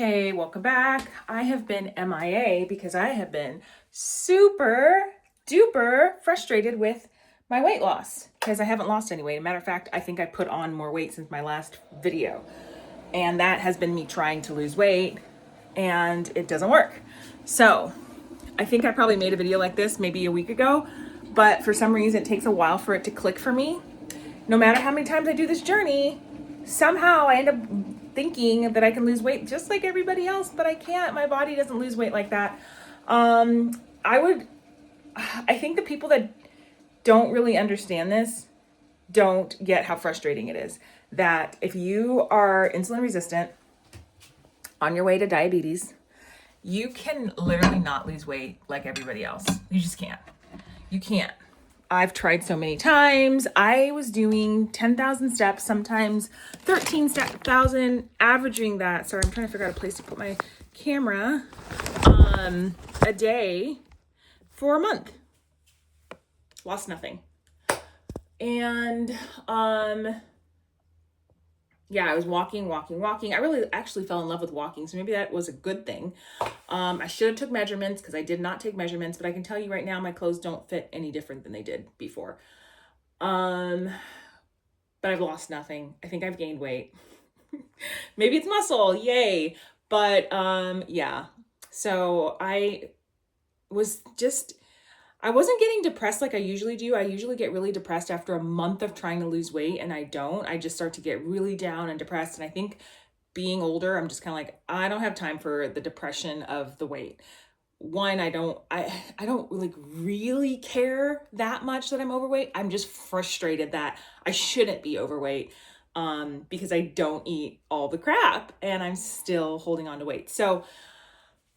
Hey, welcome back. I have been MIA because I have been super duper frustrated with my weight loss because I haven't lost any weight. As a matter of fact, I think I put on more weight since my last video. And that has been me trying to lose weight and it doesn't work. So I think I probably made a video like this maybe a week ago, but for some reason it takes a while for it to click for me. No matter how many times I do this journey, somehow I end up thinking that I can lose weight just like everybody else, but I can't. My body doesn't lose weight like that. I think the people that don't really understand this don't get how frustrating it is. That if you are insulin resistant on your way to diabetes, you can literally not lose weight like everybody else. You just can't. You can't. I've tried so many times. I was doing 10,000 steps, sometimes 13,000, averaging that. Sorry, I'm trying to figure out a place to put my camera. A day for a month. Lost nothing. And yeah, I was walking. I really actually fell in love with walking, so maybe that was a good thing. I should have took measurements because I did not take measurements, but I can tell you right now, my clothes don't fit any different than they did before. But I've lost nothing. I think I've gained weight. Maybe it's muscle, yay. But yeah, so I wasn't getting depressed like I usually do. I usually get really depressed after a month of trying to lose weight, and I don't. I just start to get really down and depressed. And I think being older, I'm just kind of like, I don't have time for the depression of the weight. One, I don't like really care that much that I'm overweight. I'm just frustrated that I shouldn't be overweight because I don't eat all the crap and I'm still holding on to weight. So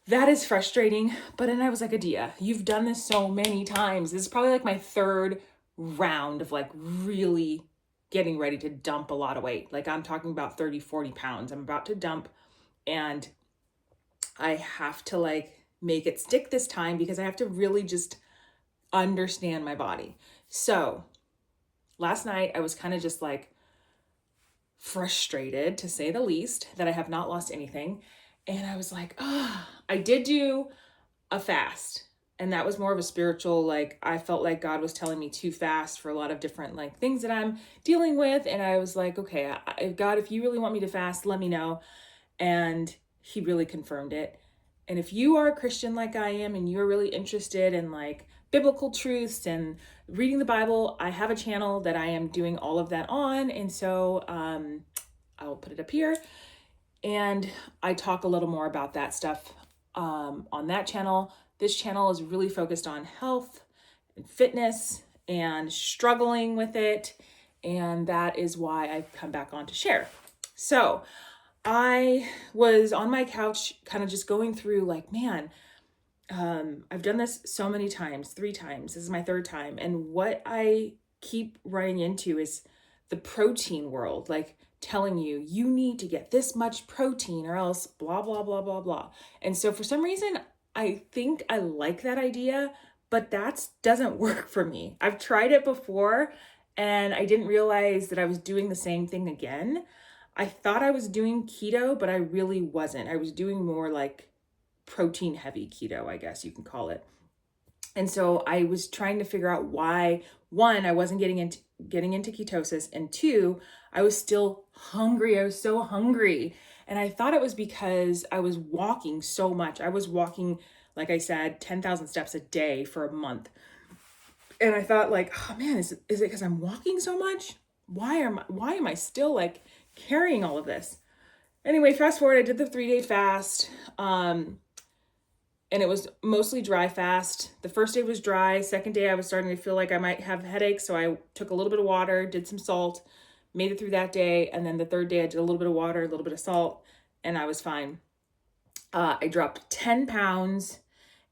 that is frustrating. But then I was like, Adia, you've done this so many times. This is probably like my third round of like really getting ready to dump a lot of weight. Like I'm talking about 30, 40 pounds. I'm about to dump and I have to like make it stick this time because I have to really just understand my body. So last night I was kind of just like frustrated, to say the least, that I have not lost anything. And I was like, I did do a fast. And that was more of a spiritual, like, I felt like God was telling me to fast for a lot of different like things that I'm dealing with. And I was like, okay, God, if you really want me to fast, let me know. And he really confirmed it. And if you are a Christian like I am, and you're really interested in like biblical truths and reading the Bible, I have a channel that I am doing all of that on. And so I'll put it up here. And I talk a little more about that stuff on that channel. This channel is really focused on health and fitness and struggling with it. And that is why I've come back on to share. So I was on my couch kind of just going through like, man, I've done this so many times, 3 times. This is my 3rd time. And what I keep running into is the protein world, like telling you need to get this much protein or else blah, blah, blah, blah, blah. And so for some reason, I think I like that idea, but that doesn't work for me. I've tried it before and I didn't realize that I was doing the same thing again. I thought I was doing keto, but I really wasn't. I was doing more like protein heavy keto, I guess you can call it. And so I was trying to figure out why, one, I wasn't getting into ketosis, and 2, I was still hungry. I was so hungry. And I thought it was because I was walking so much. I was walking, like I said, 10,000 steps a day for a month. And I thought like, oh man, is it because I'm walking so much? Why am I still like carrying all of this? Anyway, fast forward, I did the 3-day fast. And it was mostly dry fast. The first day was dry. Second day, I was starting to feel like I might have headaches. So I took a little bit of water, did some salt, made it through that day. And then the 3rd day, I did a little bit of water, a little bit of salt, and I was fine. I dropped 10 pounds.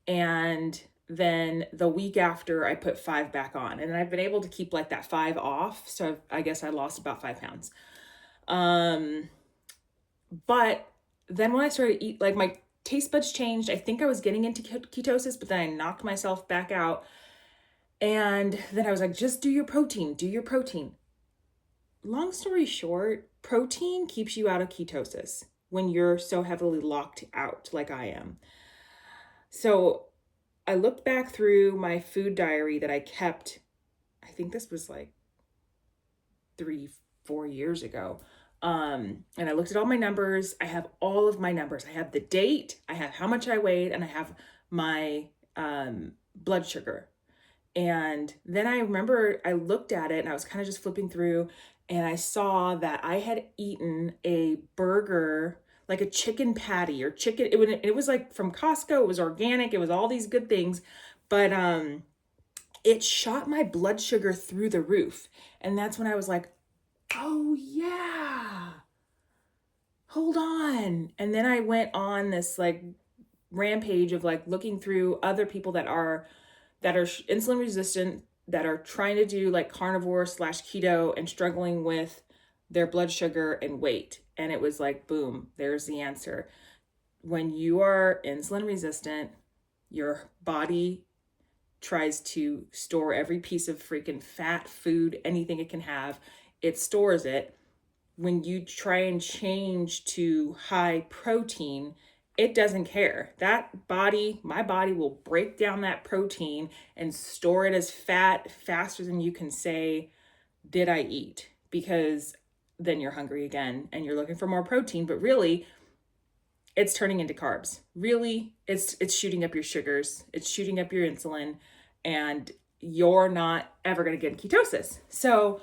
And then the week after, I put 5 back on. And I've been able to keep like that 5 off. So I guess I lost about 5 pounds. But then when I started to eat, like my taste buds changed. I think I was getting into ketosis, but then I knocked myself back out. And then I was like, just do your protein. Long story short, protein keeps you out of ketosis. when you're so heavily locked out like I am. So I looked back through my food diary that I kept, I think this was like 3-4 years ago. And I looked at all my numbers. I have all of my numbers. I have the date, I have how much I weighed, and I have my blood sugar. And then I remember I looked at it and I was kind of just flipping through, and I saw that I had eaten a burger, like a chicken patty or chicken. It was like from Costco. It was organic. It was all these good things, but it shot my blood sugar through the roof. And that's when I was like, oh yeah, hold on. And then I went on this like rampage of like looking through other people that are insulin resistant, that are trying to do like carnivore / keto and struggling with their blood sugar and weight. And it was like, boom, there's the answer. When you are insulin resistant, your body tries to store every piece of freaking fat, food, anything it can have. It stores it. When you try and change to high protein, it doesn't care. My body will break down that protein and store it as fat faster than you can say, did I eat? Because then you're hungry again and you're looking for more protein, but really it's turning into carbs. Really, it's shooting up your sugars, it's shooting up your insulin, and you're not ever going to get in ketosis. So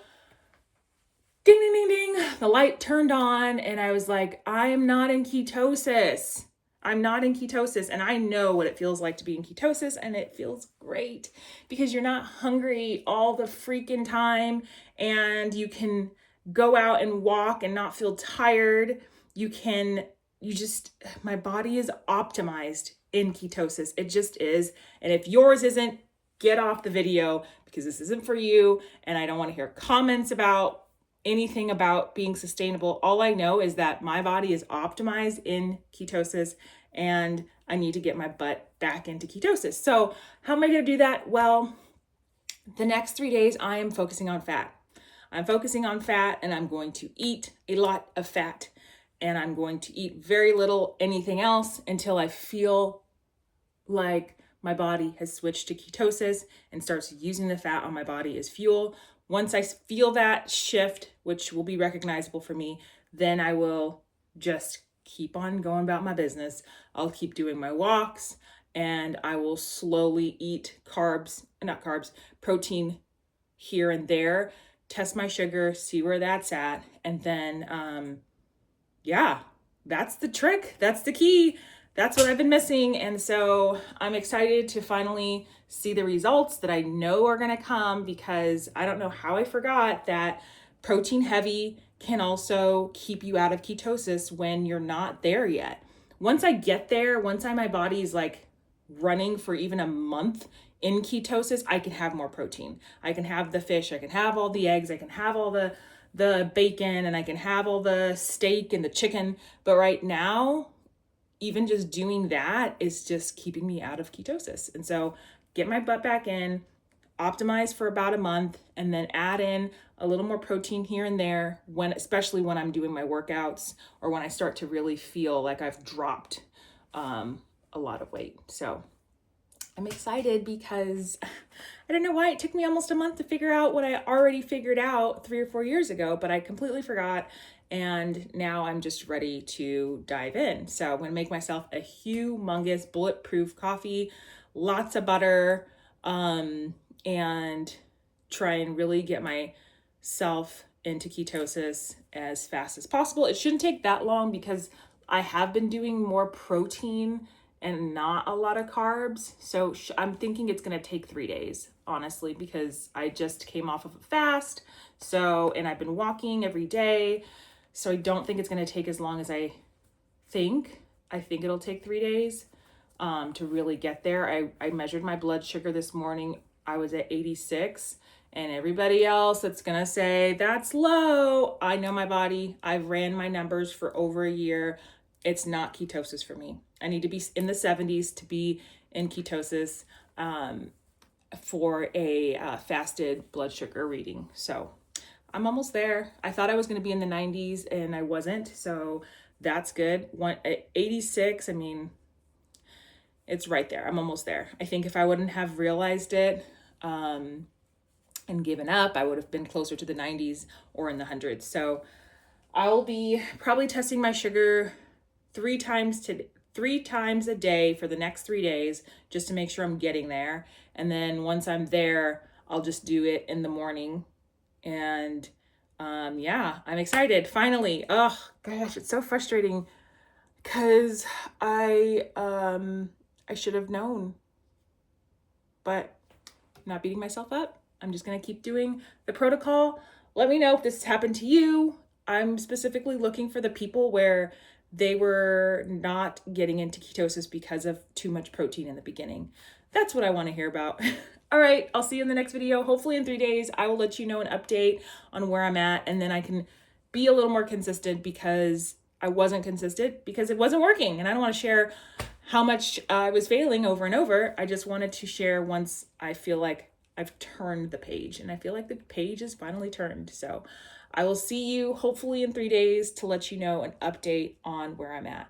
ding, ding, ding, ding, the light turned on and I was like, I am not in ketosis. I'm not in ketosis. And I know what it feels like to be in ketosis, and it feels great because you're not hungry all the freaking time, and you can go out and walk and not feel tired. My body is optimized in ketosis. It just is. And if yours isn't, get off the video because this isn't for you. And I don't want to hear comments about anything about being sustainable. All I know is that my body is optimized in ketosis and I need to get my butt back into ketosis. So how am I going to do that? Well, the next 3 days I am focusing on fat. I'm focusing on fat, and I'm going to eat a lot of fat, and I'm going to eat very little anything else until I feel like my body has switched to ketosis and starts using the fat on my body as fuel. Once I feel that shift, which will be recognizable for me, then I will just keep on going about my business. I'll keep doing my walks, and I will slowly eat protein here and there, test my sugar, see where that's at. And then, that's the trick. That's the key. That's what I've been missing. And so I'm excited to finally see the results that I know are going to come, because I don't know how I forgot that protein heavy can also keep you out of ketosis when you're not there yet. Once I get there, my body's like running for even a month in ketosis, I can have more protein. I can have the fish, I can have all the eggs, I can have all the bacon, and I can have all the steak and the chicken. But right now, even just doing that is just keeping me out of ketosis. And so get my butt back in, optimize for about a month, and then add in a little more protein here and there, especially when I'm doing my workouts or when I start to really feel like I've dropped a lot of weight. So I'm excited because I don't know why it took me almost a month to figure out what I already figured out 3 or 4 years ago, but I completely forgot. And now I'm just ready to dive in. So I'm going to make myself a humongous bulletproof coffee, lots of butter, and try and really get myself into ketosis as fast as possible. It shouldn't take that long because I have been doing more protein and not a lot of carbs. So I'm thinking it's going to take 3 days, honestly, because I just came off of a fast. And I've been walking every day. So I don't think it's going to take as long as I think. I think it'll take 3 days to really get there. I measured my blood sugar this morning. I was at 86, and everybody else that's going to say that's low. I know my body. I've ran my numbers for over a year. It's not ketosis for me. I need to be in the 70s to be in ketosis for a fasted blood sugar reading. So I'm almost there. I thought I was going to be in the 90s and I wasn't. So that's good. 86, I mean, it's right there. I'm almost there. I think if I wouldn't have realized it and given up, I would have been closer to the 90s or in the hundreds. So I'll be probably testing my sugar 3 times a day for the next 3 days, just to make sure I'm getting there. And then once I'm there, I'll just do it in the morning. And yeah, I'm excited. Finally. Oh gosh, it's so frustrating because I should have known, but I'm not beating myself up. I'm just gonna keep doing the protocol. Let me know if this has happened to you. I'm specifically looking for the people where they were not getting into ketosis because of too much protein in the beginning. That's what I want to hear about. All right, I'll see you in the next video. Hopefully in 3 days, I will let you know an update on where I'm at, and then I can be a little more consistent, because I wasn't consistent because it wasn't working. And I don't want to share how much I was failing over and over. I just wanted to share once I feel like I've turned the page, and I feel like the page is finally turned. So I will see you hopefully in 3 days to let you know an update on where I'm at.